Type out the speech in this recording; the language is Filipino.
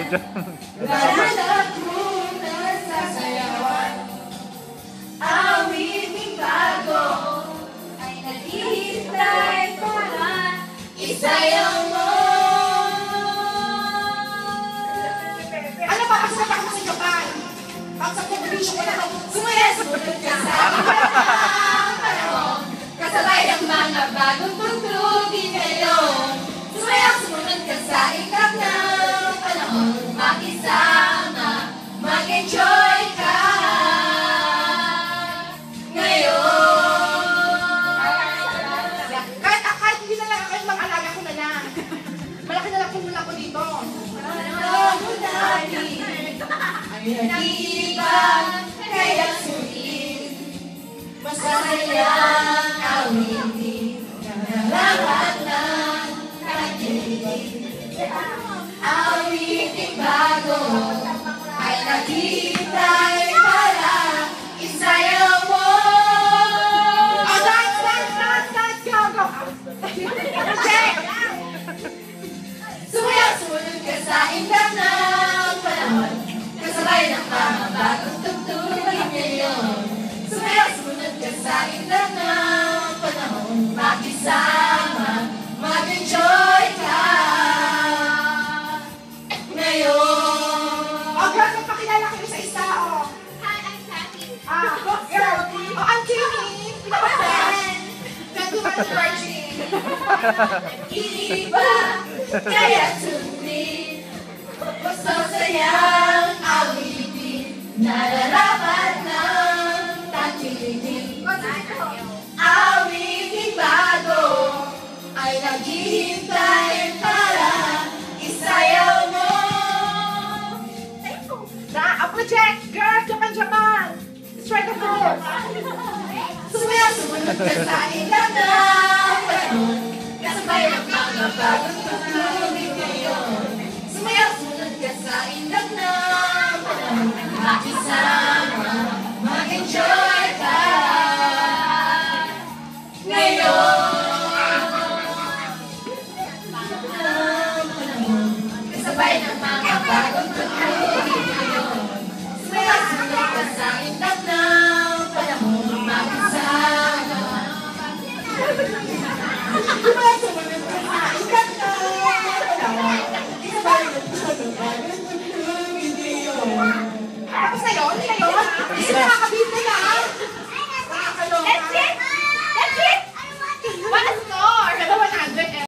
Nalalap mo na sasayawan. Awiting bago ay naghihintay para isayaw mo. Ano pa? Pasok ako sa Japan. Pasok ko ko na. Sumaya-sumunod ka sa aking panahon. Kasabay ang mga bagong tugtugin ngayon. Sumaya-sumunod ka sa ikat ng panahon. Makisama, mag-enjoy ka ngayon. Kahit hindi na lang ako yung mga alaga ko na lang. Malaki na lang pumunta ko dito. Ano mo dati? Ay nag-iiba, kaya sulit. Masasayang awitin na lahat ng nakikinig. Awiting bago ay naghihintay para isayaw mo. Oh, dance! Go, go! Check! Sumayaw-sumunod ka sa ikat ng panahon. Kasabay ng mga bagong tugtugin ngayon. Sumayaw-sumunod ka sa ikat ng panahon. Makisama, mag-enjoy ka ngayon. Oh, girls, magpakilala kayo sa isa, oh. Hi, I'm Kathy. Girl. Oh, I'm Jamie. Pinakasan. Gentleman Virgin. Iba, kaya sulit. Masasayang awitin, nararapat ng takilig. Awiting bago ay naghihintay para isayaw mo. Project! Girls, Japan! Strike a pose! Sumayaw-sumunod ka sa ikat ng panahon. Kasabay ang mga bagong